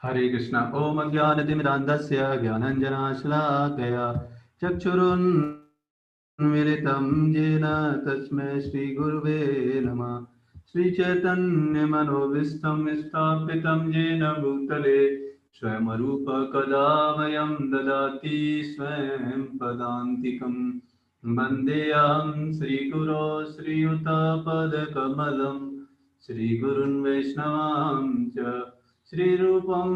हरे कृष्ण। ओम अज्ञानतिमिरान्धस्य ज्ञानाञ्जनाशलाकया चक्षुरुन्मिलितं येन तस्मै श्रीगुरुवे नमः। श्रीचैतन्यमनोभीष्टं स्थापितं येन भूतले स्वयं रूप कदा वयं ददाति स्वयं पदान्तिकं। वन्देऽहं श्रीगुरो श्रीयुतपदकमलं श्रीगुरुन् वैष्णवांश्च श्रीरूपं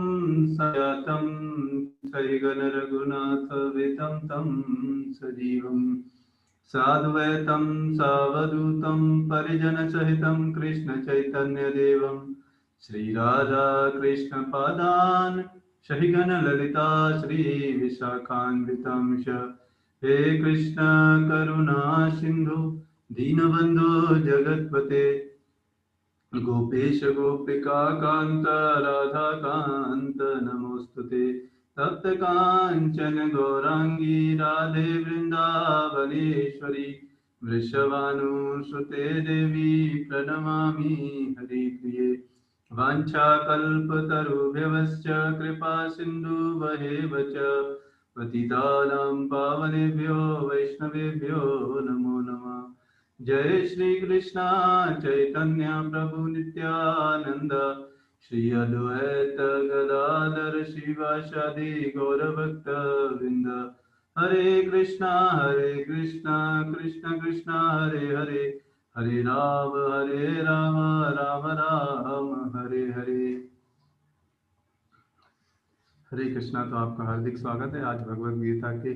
सनातं सहिगणरघुनाथवितं तं सजीवं साद्वैतं सावधूतं परिजनसहितं कृष्णचैतन्यदेवं श्रीराधाकृष्णपादान् सहिगणललिता श्रीविशाखान्वितं च। हे कृष्ण करुणा सिन्धु दीनबन्धो जगत्पते गोपेश गोपिका कांत राधा कांत नमोस्तुते। तप्त कांचन गौरांगी राधे वृंदावनेश्वरी वृषभानुसुते देवी प्रणमामि हरिप्रिये। वाञ्छाकल्पतरुभ्यश्च कृपा सिन्धुभ्येव च पतितानां पावनेभ्यो वैष्णवेभ्यो नमो नमः। जय श्री कृष्ण चैतन्य प्रभु नित्यानंद श्री अद्वैत गदाधर शिवासादि गौरभक्त वृंद। हरे कृष्णा कृष्ण कृष्ण हरे हरे, हरे राम राम राम हरे हरे। हरे कृष्णा। तो आपका हार्दिक स्वागत है। आज भगवद गीता के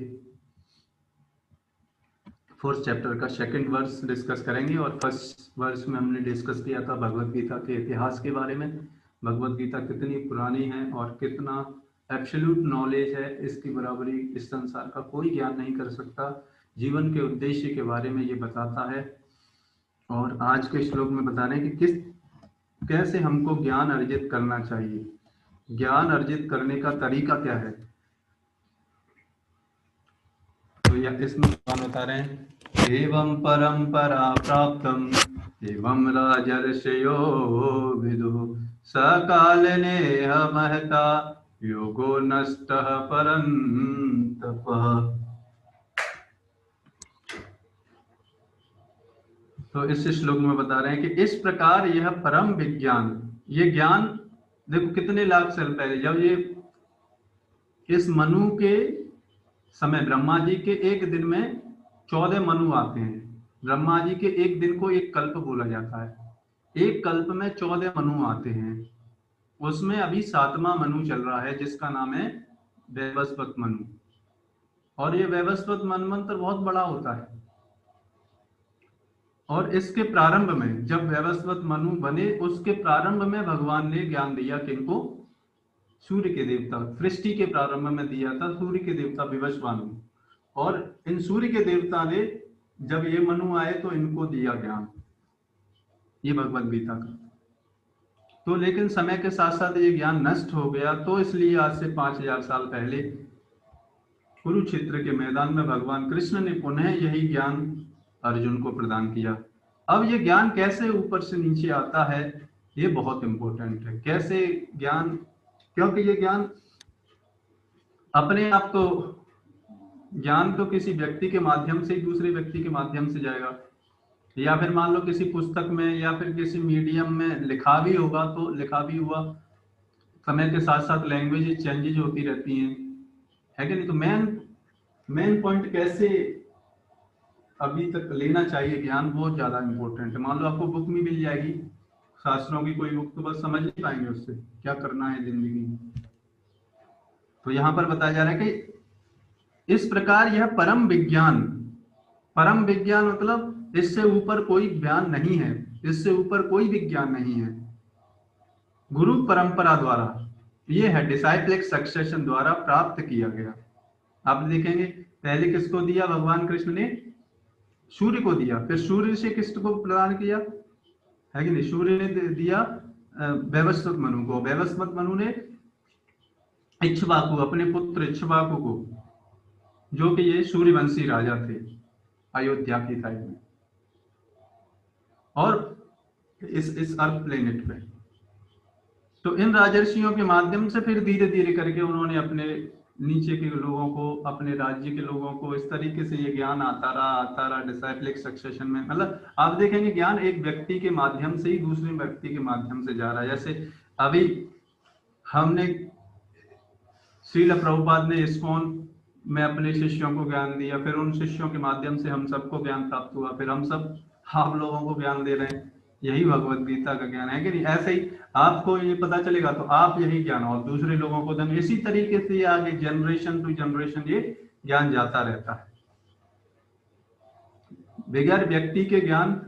4th चैप्टर का 2nd वर्स डिस्कस करेंगे। और 1st वर्स में हमने डिस्कस किया था भगवद गीता के इतिहास के बारे में। भगवद गीता कितनी पुरानी है और कितना एब्सोल्यूट नॉलेज है, इसकी बराबरी इस संसार का कोई ज्ञान नहीं कर सकता। जीवन के उद्देश्य के बारे में ये बताता है। और आज के श्लोक में बता रहे हैं कि कैसे हमको ज्ञान अर्जित करना चाहिए, ज्ञान अर्जित करने का तरीका क्या है। तो यह इसमें भगवान बता रहे हैं, एवं परंपरा प्राप्तम एवं राजर्षयो विदुः सकालनेह महता योगो नष्टः परन्तपः। तो इस श्लोक में बता रहे हैं कि इस प्रकार यह परम विज्ञान, ये ज्ञान देखो कितने लाख साल पहले जब ये इस मनु के समय, ब्रह्मा जी के एक दिन में 14 मनु आते हैं। ब्रह्मा जी के एक दिन को एक कल्प बोला जाता है। एक कल्प में 14 मनु आते हैं। उसमें अभी 7वां मनु चल रहा है जिसका नाम है वैवस्वत मनु। और ये वैवस्वत मनवंतर बहुत बड़ा होता है। और इसके प्रारंभ में जब वैवस्वत मनु बने, उसके प्रारंभ में भगवान ने ज्ञान दिया किनको? सूर्य के देवता। सृष्टि के प्रारंभ में दिया था सूर्य के देवता विवस्वानु। और इन सूर्य के देवता ने जब ये मनु आए तो इनको दिया ज्ञान, ये भगवद गीता का। तो लेकिन समय के साथ साथ ये ज्ञान नष्ट हो गया। तो इसलिए आज से 5000 साल पहले कुरुक्षेत्र के मैदान में भगवान कृष्ण ने पुनः यही ज्ञान अर्जुन को प्रदान किया। अब ये ज्ञान कैसे ऊपर से नीचे आता है, ये बहुत इंपॉर्टेंट है। कैसे ज्ञान, क्योंकि ये ज्ञान अपने आप तो, ज्ञान तो किसी व्यक्ति के माध्यम से ही दूसरे व्यक्ति के माध्यम से जाएगा, या फिर मान लो किसी पुस्तक में या फिर किसी मीडियम में लिखा भी होगा तो लिखा भी हुआ। समय के साथ साथ लैंग्वेज चेंजेज होती रहती हैं, है कि नहीं। तो मेन पॉइंट कैसे अभी तक लेना चाहिए ज्ञान, बहुत ज्यादा इंपॉर्टेंट है। मान लो आपको बुक में मिल जाएगी शास्त्रों की कोई बुक, तो बस समझ नहीं पाएंगे उससे क्या करना है जिंदगी में। तो यहाँ पर बताया जा रहा है कि इस प्रकार यह परम विज्ञान, परम विज्ञान मतलब इससे ऊपर कोई ज्ञान नहीं है, इससे ऊपर कोई विज्ञान नहीं है। गुरु परंपरा द्वारा, ये है डिसाइप्लिक सक्सेशन द्वारा प्राप्त किया गया। आप देखेंगे पहले किसको दिया भगवान कृष्ण ने? सूर्य को दिया। फिर सूर्य से किसको प्रदान किया, है कि नहीं? सूर्य ने दिया वैवस्वत मनु को। वैवस्वत मनु ने इक्ष्वाकु, अपने पुत्र इक्ष्वाकु को, जो कि ये सूर्यवंशी राजा थे अयोध्या की साइड में और इस अर्थ प्लेनेट पे। तो इन राजर्षियों के माध्यम से फिर धीरे धीरे करके उन्होंने अपने नीचे के लोगों को, अपने राज्य के लोगों को इस तरीके से ये ज्ञान आता रहा डिसाइप्लिक सक्सेशन में। मतलब आप देखेंगे ज्ञान एक व्यक्ति के माध्यम से ही दूसरे व्यक्ति के माध्यम से जा रहा है। जैसे अभी हमने श्रील प्रभुपाद ने इस्कॉन में अपने शिष्यों को ज्ञान दिया, फिर उन शिष्यों के माध्यम से हम सबको ज्ञान प्राप्त हुआ, फिर हम सब आप लोगों को ज्ञान दे रहे हैं। यही भगवत गीता का ज्ञान है कि नहीं? ऐसे ही आपको ये पता चलेगा तो आप यही ज्ञान और दूसरे लोगों को दें। इसी तरीके से आगे जनरेशन टू जनरेशन ये ज्ञान जाता रहता है बगैर व्यक्ति के ज्ञान।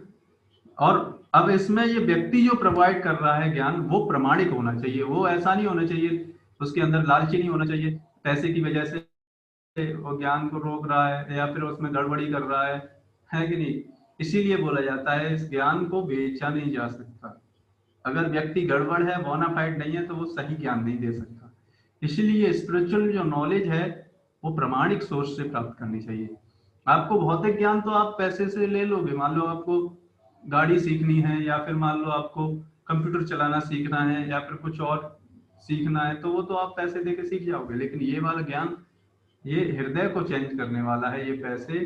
और अब इसमें ये व्यक्ति जो प्रोवाइड कर रहा है ज्ञान वो प्रमाणिक होना चाहिए, वो ऐसा नहीं होना चाहिए, उसके अंदर लालची नहीं होना चाहिए पैसे की वजह से वो ज्ञान को रोक रहा है या फिर उसमें गड़बड़ी कर रहा है कि नहीं? इसीलिए बोला जाता है इस ज्ञान को बेचा नहीं जा सकता। अगर व्यक्ति गड़बड़ है, बोनाफाइड नहीं है, तो वो सही ज्ञान नहीं दे सकता। इसलिए स्पिरिचुअल जो नॉलेज है वो प्रमाणिक सोर्स से प्राप्त करनी चाहिए। आपको भौतिक ज्ञान तो आप पैसे से ले लोगे, मान लो आपको गाड़ी सीखनी है या फिर मान लो आपको कंप्यूटर चलाना सीखना है या फिर कुछ और सीखना है, तो वो तो आप पैसे देके सीख जाओगे। लेकिन ये वाला ज्ञान ये हृदय को चेंज करने वाला है। ये पैसे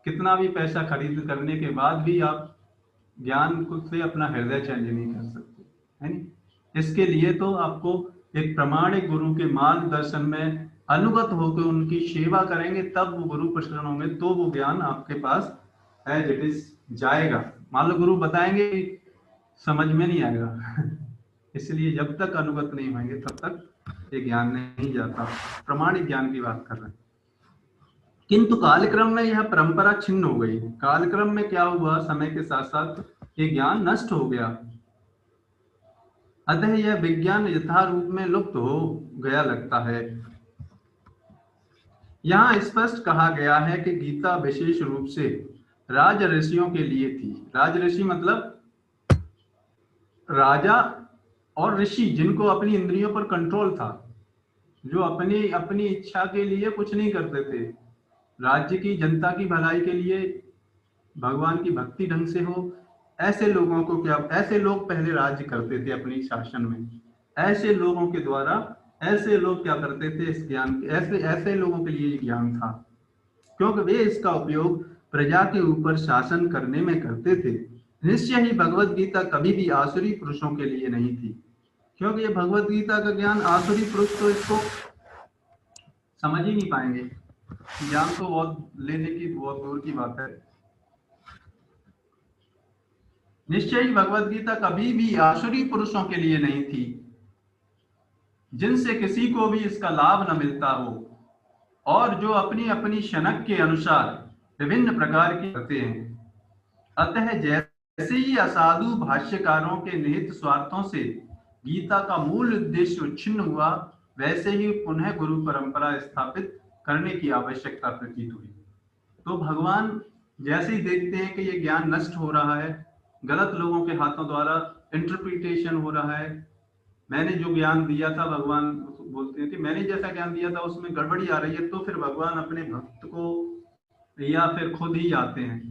कितना भी पैसा खरीद करने के बाद भी आप ज्ञान को से अपना हृदय चेंज नहीं कर सकते, है नहीं? इसके लिए तो आपको एक प्रमाणिक गुरु के मार्गदर्शन में अनुगत होकर उनकी सेवा करेंगे, तब वो गुरु प्रसन्न होंगे, तो वो ज्ञान आपके पास एज इट इज जाएगा। मान लो गुरु बताएंगे समझ में नहीं आएगा इसलिए जब तक अनुगत नहीं होंगे तब तक ये ज्ञान नहीं जाता। प्रमाणिक ज्ञान की बात कर रहे हैं। किंतु कालक्रम में यह परंपरा छिन्न हो गई। कालक्रम में क्या हुआ, समय के साथ साथ ये ज्ञान नष्ट हो गया, अतः यह विज्ञान यथारूप में लुप्त हो गया लगता है। यहाँ स्पष्ट कहा गया है कि गीता विशेष रूप से राज ऋषियों के लिए थी। राज ऋषि मतलब राजा और ऋषि जिनको अपनी इंद्रियों पर कंट्रोल था, जो अपनी अपनी इच्छा के लिए कुछ नहीं करते थे, राज्य की जनता की भलाई के लिए भगवान की भक्ति ढंग से हो, ऐसे लोगों को क्या, ऐसे लोग पहले राज्य करते थे अपनी शासन में। ऐसे लोगों के द्वारा ऐसे लोग क्या करते थे, इस ज्ञान ऐसे ऐसे लोगों के लिए ज्ञान था, क्योंकि वे इसका उपयोग प्रजा के ऊपर शासन करने में करते थे। निश्चय ही भगवत गीता कभी भी आसुरी पुरुषों के लिए नहीं थी, क्योंकि ये भगवत गीता का ज्ञान आसुरी पुरुष तो इसको समझ ही नहीं पाएंगे। ज्ञान तो बहुत लेने की बहुत दूर की बात है। निश्चय ही भगवत गीता कभी भी आसुरी पुरुषों के लिए नहीं थी, जिनसे किसी को भी इसका लाभ न मिलता हो और जो अपनी अपनी शनक के अनुसार विभिन्न प्रकार की करते हैं। अतः जैसे ही असाधु भाष्यकारों के निहित स्वार्थों से गीता का मूल उद्देश्य उच्छिन्न हुआ, वैसे ही पुनः गुरु परंपरा स्थापित करने की आवश्यकता प्रतीत हुई। तो भगवान जैसे ही देखते हैं कि ये ज्ञान नष्ट हो रहा है, गलत लोगों के हाथों द्वारा इंटरप्रिटेशन हो रहा है, मैंने जो ज्ञान दिया था, भगवान बोलते हैं कि मैंने जैसा ज्ञान दिया था उसमें गड़बड़ी आ रही है, तो फिर भगवान अपने भक्त को या फिर खुद ही आते हैं।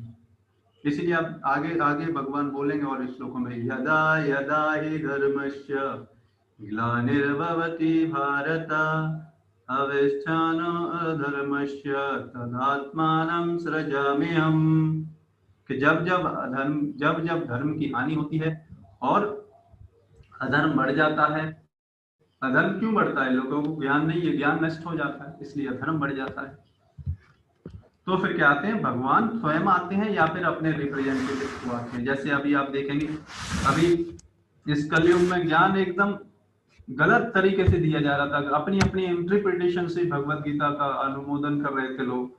इसलिए आप आगे आगे भगवान बोलेंगे और इस श्लोकों में, यदा यदा हि धर्मस्य ग्लानिर्भवति भारत अवस्थानो अधर्मस्य तदात्मानं सृजाम्यहम्। कि जब जब धर्म की हानि होती है और अधर्म बढ़ जाता है। अधर्म क्यों बढ़ता है? लोगों को ज्ञान नहीं है, ज्ञान नष्ट हो जाता है, इसलिए अधर्म बढ़ जाता है। तो फिर क्या आते हैं, भगवान स्वयं आते हैं या फिर अपने रिप्रेजेंटेटिव को आते हैं। जैसे अभी आप देखेंगे, अभी इस कलयुग में ज्ञान एकदम गलत तरीके से दिया जा रहा था, अपनी अपनी इंटरप्रिटेशन से भगवत गीता का अनुमोदन कर रहे थे लोग।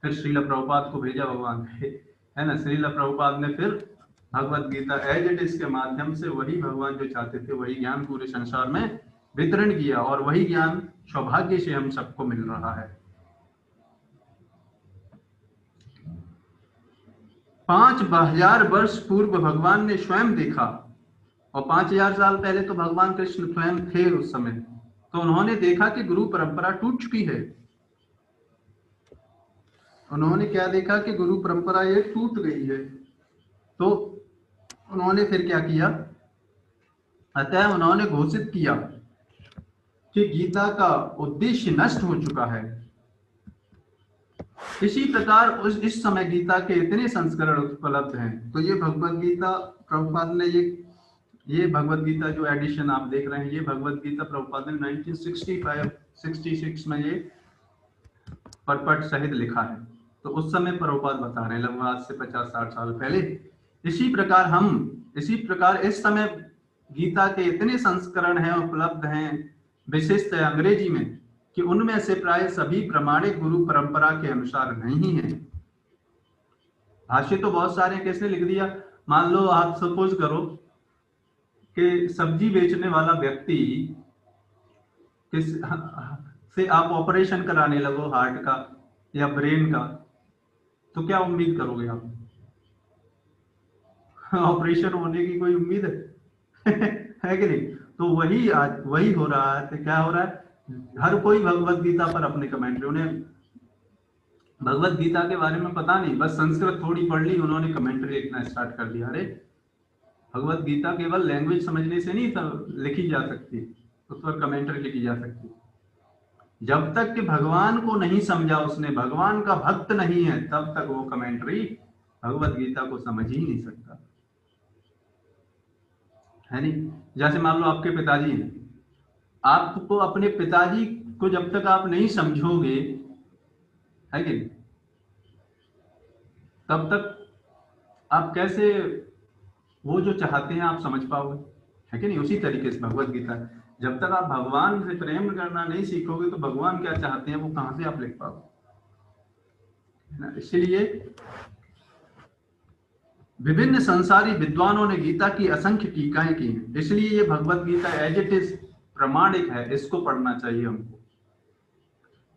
फिर श्रील प्रभुपाद को भेजा भगवान है ना, श्रील प्रभुपाद ने फिर Bhagavad Gita as it is के माध्यम से वही भगवान जो चाहते थे वही ज्ञान पूरे संसार में वितरण किया, और वही ज्ञान सौभाग्य से हम सबको मिल रहा है। 5000 वर्ष पूर्व भगवान ने स्वयं देखा, और 5000 साल पहले तो भगवान कृष्ण स्वयं थे उस समय, तो उन्होंने देखा कि गुरु परंपरा टूट चुकी है। उन्होंने क्या देखा कि गुरु परंपरा ये टूट गई है। तो उन्होंने फिर क्या किया, अतः उन्होंने घोषित किया कि गीता का उद्देश्य नष्ट हो चुका है। इसी प्रकार इस समय गीता के इतने संस्करण उपलब्ध हैं। तो ये भगवत गीता प्रभुपाद ने ये भगवत गीता जो एडिशन आप देख रहे हैं, ये भगवत गीता प्रभुपाद ने 1965-66 में ये परपट सहित लिखा है। तो उस समय प्रभुपाद बता रहे हैं, लगभग आज से 50-60 साल पहले। इसी प्रकार इस समय गीता के इतने संस्करण हैं, उपलब्ध हैं, विशिष्ट अंग्रेजी में, कि उनमें से प्राय सभी प्रमाणिक गुरु परंपरा के अनुसार नहीं है। भाष्य तो बहुत सारे, किसने लिख दिया? मान लो आप सपोज करो कि सब्जी बेचने वाला व्यक्ति से आप ऑपरेशन कराने लगो हार्ट का या ब्रेन का, तो क्या उम्मीद करोगे आप? ऑपरेशन होने की कोई उम्मीद है? है कि नहीं? तो वही हो रहा है। तो क्या हो रहा है, हर कोई भगवत गीता पर अपने कमेंट्री, उन्हें भगवत गीता के बारे में पता नहीं, बस संस्कृत थोड़ी पढ़ ली, उन्होंने कमेंट्री लिखना स्टार्ट कर दिया। अरे भगवत गीता केवल लैंग्वेज समझने से नहीं लिखी जा सकती, उस पर कमेंट्री लिखी जा सकती। जब तक कि भगवान को नहीं समझा उसने, भगवान का भक्त नहीं है, तब तक वो कमेंट्री भगवत गीता को समझ ही नहीं सकता, है नहीं? जैसे मान लो आपके पिताजी हैं, आपको अपने पिताजी को जब तक आप नहीं समझोगे, है कि नहीं, तब तक आप कैसे वो जो चाहते हैं आप समझ पाओगे, है कि नहीं? उसी तरीके से भगवत गीता, जब तक आप भगवान से प्रेम करना नहीं सीखोगे तो भगवान क्या चाहते हैं वो कहां से आप लिख पाओगे, है ना? इसलिए विभिन्न संसारी विद्वानों ने गीता की असंख्य टीकाएं की हैं। इसलिए ये Bhagavad Gita as it is प्रमाणिक है, इसको पढ़ना चाहिए हमको।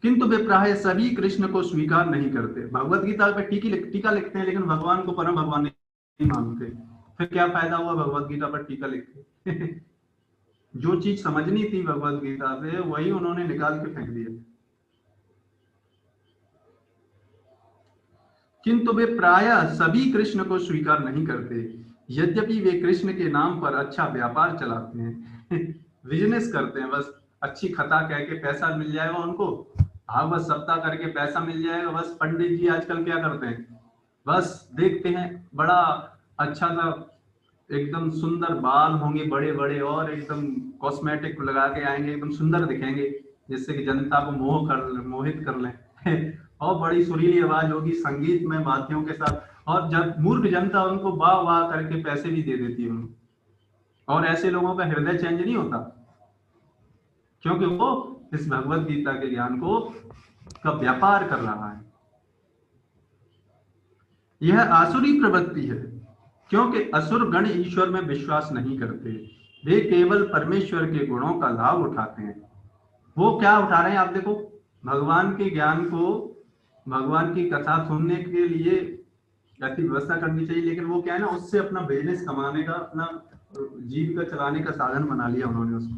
किंतु वे प्राय सभी कृष्ण को स्वीकार नहीं करते। भगवत गीता पे टीका लिखते हैं, लेकिन भगवान को परम भगवान नहीं मानते। फिर क्या फायदा हुआ भगवत गीता पर टीका लिख के? जो चीज समझनी थी भगवत गीता से वही उन्होंने निकाल के फेंक दिया। किंतु वे प्रायः सभी कृष्ण को स्वीकार नहीं करते, यद्यपि वे कृष्ण के नाम पर अच्छा व्यापार चलाते हैं। बिजनेस करते हैं, बस अच्छी कथा कह के पैसा मिल जाएगा उनको, भागवत सप्ताह करके पैसा मिल जाएगा। बस पंडित जी आजकल क्या करते हैं, बस देखते हैं बड़ा अच्छा सा एकदम सुंदर बाल होंगे बड़े बड़े और एकदम कॉस्मेटिक लगा के आएंगे, एकदम सुंदर दिखेंगे जिससे कि जनता को मोहित कर लें। और बड़ी सुरीली आवाज होगी संगीत में वाद्यों के साथ, और जब मूर्ख जनता उनको वाह वाह करके पैसे भी दे देती है। और ऐसे लोगों का हृदय चेंज नहीं होता, क्योंकि वो इस भगवत गीता के ज्ञान को का व्यापार कर रहा है। यह आसुरी प्रवृत्ति है, क्योंकि असुर गण ईश्वर में विश्वास नहीं करते, वे केवल परमेश्वर के गुणों का लाभ उठाते हैं। वो क्या उठा रहे हैं आप देखो, भगवान के ज्ञान को, भगवान की कथा सुनने के लिए ऐसी व्यवस्था करनी चाहिए, लेकिन वो क्या है ना, उससे अपना बिजनेस कमाने का, अपना जीविका चलाने का साधन बना लिया उन्होंने उसको।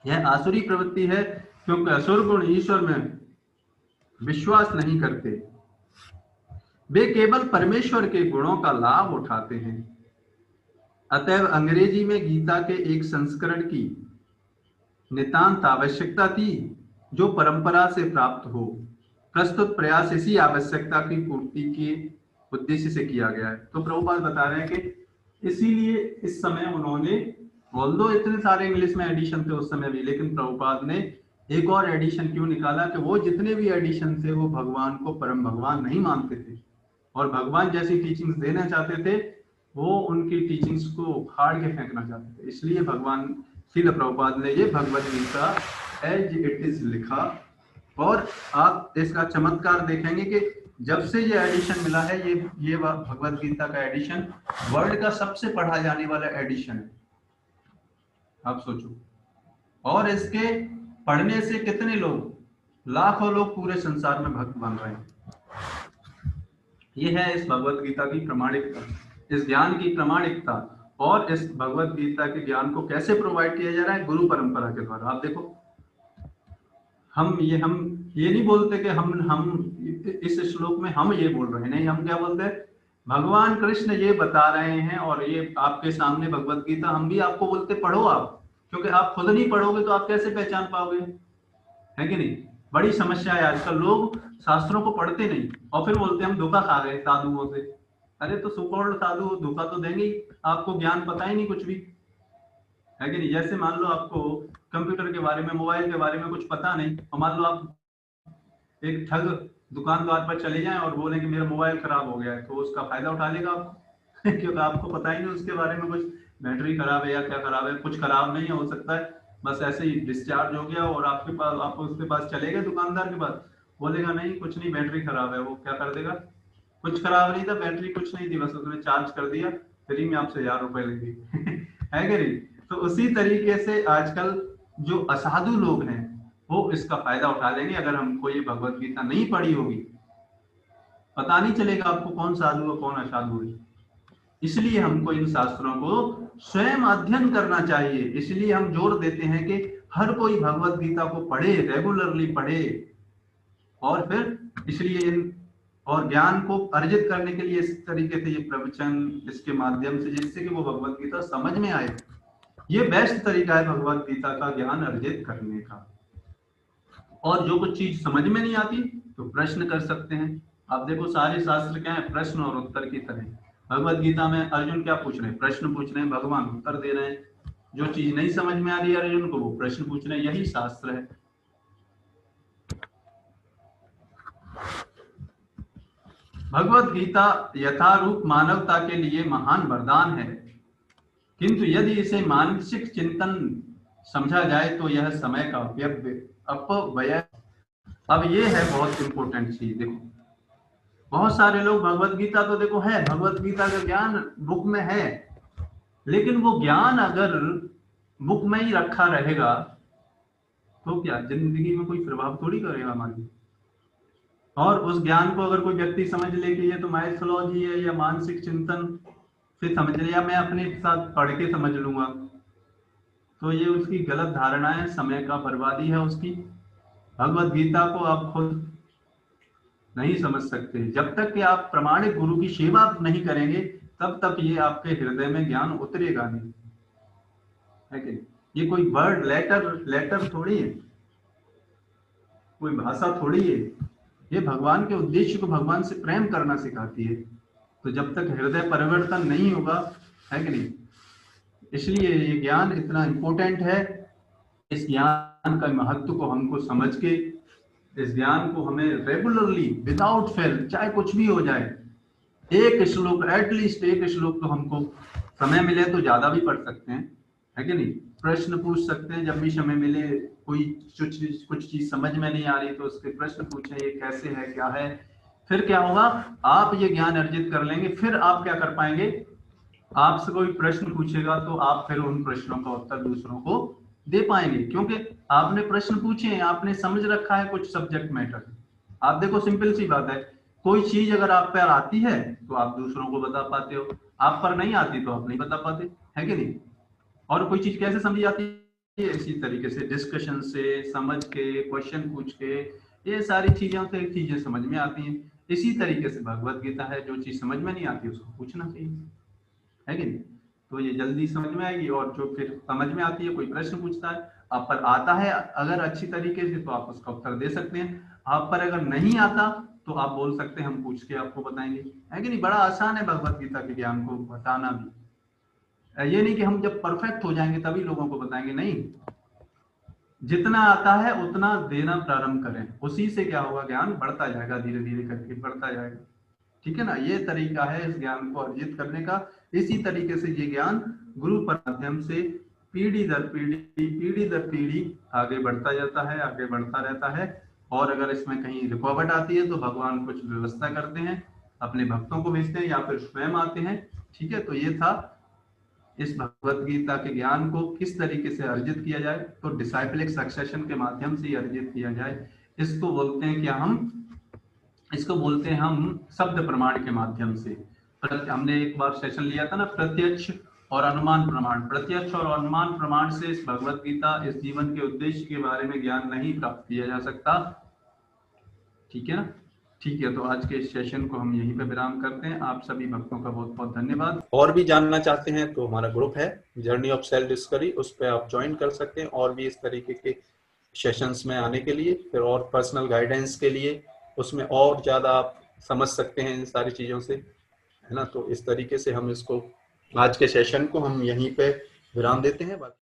यह आसुरी प्रवृत्ति है, क्योंकि असुर गुण ईश्वर में विश्वास नहीं करते, वे केवल परमेश्वर के गुणों का लाभ उठाते हैं। अतएव अंग्रेजी में गीता के एक संस्करण की नितांत आवश्यकता थी, जो परंपरा से प्राप्त हो। प्रस्तुत प्रयास इसी आवश्यकता की पूर्ति के उद्देश्य से किया गया है। तो प्रभुपाद बता रहे हैं कि इसीलिए इस समय उन्होंने, ऑल्दो इतने सारे इंग्लिश में एडिशन थे उस समय भी, लेकिन प्रभुपाद ने एक और एडिशन क्यों निकाला कि वो जितने भी एडिशन थे वो भगवान को परम भगवान नहीं मानते थे और भगवान जैसी टीचिंग्स देना चाहते थे, वो उनकी टीचिंग्स को उखाड़ के फेंकना चाहते थे। इसलिए भगवान श्रील प्रभुपाद ने ये Bhagavad Gita as it is लिखा। और आप इसका चमत्कार देखेंगे कि जब से ये एडिशन मिला है, ये भगवत गीता का एडिशन वर्ल्ड का सबसे पढ़ा जाने वाला एडिशन है, आप सोचो। और इसके पढ़ने से कितने लोग, लाखों लोग पूरे संसार में भक्त बन रहे हैं। ये है इस भगवत गीता की प्रामाणिकता, इस ज्ञान की प्रामाणिकता। और इस भगवत गीता के ज्ञान को कैसे प्रोवाइड किया जा रहा है, गुरु परंपरा के द्वारा। आप देखो, हम ये नहीं बोलते कि हम इस श्लोक में हम ये बोल रहे हैं, नहीं, हम क्या बोलते हैं, भगवान कृष्ण ये बता रहे हैं, और ये आपके सामने भगवत गीता, हम भी आपको बोलते पढ़ो आप, क्योंकि आप खुद नहीं पढ़ोगे तो आप कैसे पहचान पाओगे, है कि नहीं। बड़ी समस्या है आजकल, लोग शास्त्रों को पढ़ते नहीं और फिर बोलते हैं हम धोखा खा गए साधुओं से। अरे तो सुकौल साधु धोखा तो देंगे ही, आपको ज्ञान पता ही नहीं कुछ भी, है कि नहीं। जैसे मान लो आपको कंप्यूटर के बारे में, मोबाइल के बारे में कुछ पता नहीं, और मान लो आप एक ठग दुकानदार पर चले जाएं और बोले कि मेरा मोबाइल खराब हो गया है, तो उसका फायदा उठा लेगा आपको क्योंकि आपको पता ही नहीं उसके बारे में कुछ, बैटरी खराब है या क्या खराब है, कुछ खराब नहीं है, हो सकता है बस ऐसे ही डिस्चार्ज हो गया, और आपके पास, आप उसके पास चले गए दुकानदार के पास, बोलेगा नहीं कुछ नहीं बैटरी खराब है, वो क्या कर देगा, कुछ खराब नहीं था, बैटरी कुछ नहीं थी, बस उसने चार्ज कर दिया, फ्री में आपसे 1000 रुपए ले ली है कि नहीं। तो उसी तरीके से आजकल जो असाधु लोग हैं वो इसका फायदा उठा लेंगे। अगर हमको ये भगवत गीता नहीं पढ़ी होगी, पता नहीं चलेगा आपको कौन साधु है कौन असाधु है। इसलिए हमको इन शास्त्रों को स्वयं अध्ययन करना चाहिए। इसलिए हम जोर देते हैं कि हर कोई भगवत गीता को पढ़े, रेगुलरली पढ़े, और फिर इसलिए इन और ज्ञान को अर्जित करने के लिए इस तरीके से ये प्रवचन, इसके माध्यम से, जिससे कि वो भगवत गीता समझ में आए, ये बेस्ट तरीका है भगवत गीता का ज्ञान अर्जित करने का। और जो कुछ चीज समझ में नहीं आती तो प्रश्न कर सकते हैं। आप देखो सारे शास्त्र क्या है, प्रश्न और उत्तर की तरह। भगवत गीता में अर्जुन क्या पूछ रहे हैं, प्रश्न पूछ रहे हैं, भगवान उत्तर दे रहे हैं। जो चीज नहीं समझ में आ रही है अर्जुन को, वो प्रश्न पूछ रहे हैं, यही शास्त्र है। भगवत गीता यथारूप मानवता के लिए महान वरदान है, किंतु यदि इसे मानसिक चिंतन समझा जाए तो यह समय का अपव्यय। अब ये है बहुत इंपॉर्टेंट चीज। देखो बहुत सारे लोग, भगवत गीता तो देखो है, भगवत गीता का ज्ञान बुक में है, लेकिन वो ज्ञान अगर बुक में ही रखा रहेगा तो क्या जिंदगी में कोई प्रभाव थोड़ी करेगा हमारी। और उस ज्ञान को अगर कोई व्यक्ति समझ ले कि ये तो माइथोलॉजी है या मानसिक चिंतन से समझ ले, या मैं अपने साथ पढ़ के समझ लूंगा, तो ये उसकी गलत धारणा है, समय का बर्बादी है उसकी। भगवत गीता को आप खुद नहीं समझ सकते जब तक कि आप प्रमाणिक गुरु की सेवा नहीं करेंगे, तब तक ये आपके हृदय में ज्ञान उतरेगा नहीं, है कि ये कोई वर्ड लेटर थोड़ी है, कोई भाषा थोड़ी है। ये भगवान के उद्देश्य को, भगवान से प्रेम करना सिखाती है। तो जब तक हृदय परिवर्तन नहीं होगा, है कि नहीं, इसलिए ये ज्ञान इतना इंपॉर्टेंट है। इस ज्ञान का महत्व को हमको समझ के, इस ज्ञान को हमें रेगुलरली विदाउट फेल, चाहे कुछ भी हो जाए, एक श्लोक, एटलीस्ट एक श्लोक तो हमको समय मिले तो ज्यादा भी पढ़ सकते हैं, है कि नहीं। प्रश्न पूछ सकते हैं जब भी समय मिले, कोई कुछ चीज समझ में नहीं आ रही तो उसके प्रश्न पूछें, ये कैसे है क्या है। फिर क्या होगा, आप ये ज्ञान अर्जित कर लेंगे, फिर आप क्या कर पाएंगे, आपसे कोई प्रश्न पूछेगा तो आप फिर उन प्रश्नों का उत्तर दूसरों को दे पाएंगे, क्योंकि आपने प्रश्न पूछे हैं, आपने समझ रखा है कुछ सब्जेक्ट मैटर। आप देखो सिंपल सी बात है, कोई चीज अगर आप पर आती है तो आप दूसरों को बता पाते हो, आप पर नहीं आती तो आप नहीं बता पाते, है कि नहीं। और कोई चीज कैसे समझी जाती है, इसी तरीके से डिस्कशन से, समझ के, क्वेश्चन पूछ के, ये सारी चीजों से चीजें समझ में आती हैं। इसी तरीके से भगवत गीता है, जो चीज समझ में नहीं आती उसको पूछना चाहिए, है कि नहीं। तो ये जल्दी समझ में आएगी। और जो फिर समझ में आती है, कोई प्रश्न पूछता है, आप पर आता है अगर अच्छी तरीके से, तो आप उसका उत्तर दे सकते हैं। आप पर अगर नहीं आता तो आप बोल सकते हैं हम पूछ के आपको बताएंगे, है कि नहीं। बड़ा आसान है भगवत गीता के ज्ञान को बताना भी। ये नहीं कि हम जब परफेक्ट हो जाएंगे तभी लोगों को बताएंगे, नहीं। जितना आता है उतना देना प्रारंभ करें, उसी से क्या होगा, ज्ञान बढ़ता जाएगा, धीरे धीरे करके बढ़ता जाएगा। ठीक है ना, ये तरीका है इस ज्ञान को अर्जित करने का। इसी तरीके से ये ज्ञान गुरु पर माध्यम से पीढ़ी दर पीढ़ी आगे बढ़ता जाता है, आगे बढ़ता रहता है। और अगर इसमें कहीं रुकावट आती है तो भगवान कुछ व्यवस्था करते हैं, अपने भक्तों को भेजते हैं या फिर स्वयं आते हैं। ठीक है, तो ये था इस भगवत गीता के ज्ञान को किस तरीके से अर्जित किया जाए। तो डिसाइपलिक सक्सेशन के माध्यम से अर्जित किया जाए। इसको बोलते हैं क्या, इसको बोलते हैं हम शब्द प्रमाण के माध्यम से। हमने एक बार सेशन लिया था ना, प्रत्यक्ष और अनुमान प्रमाण। प्रत्यक्ष और अनुमान प्रमाण से इस भगवत गीता, इस जीवन के उद्देश्य के बारे में ज्ञान नहीं प्राप्त किया जा सकता। ठीक है ना, ठीक है, तो आज के इस सेशन को हम यहीं पे विराम करते हैं। आप सभी भक्तों का बहुत बहुत धन्यवाद। और भी जानना चाहते हैं तो हमारा ग्रुप है जर्नी ऑफ सेल्फ डिस्कवरी, उस पर आप ज्वाइन कर सकते हैं और भी इस तरीके के सेशंस में आने के लिए, फिर और पर्सनल गाइडेंस के लिए, उसमें और ज़्यादा आप समझ सकते हैं इन सारी चीज़ों से, है ना। तो इस तरीके से हम इसको, आज के सेशन को हम यहीं पे विराम देते हैं।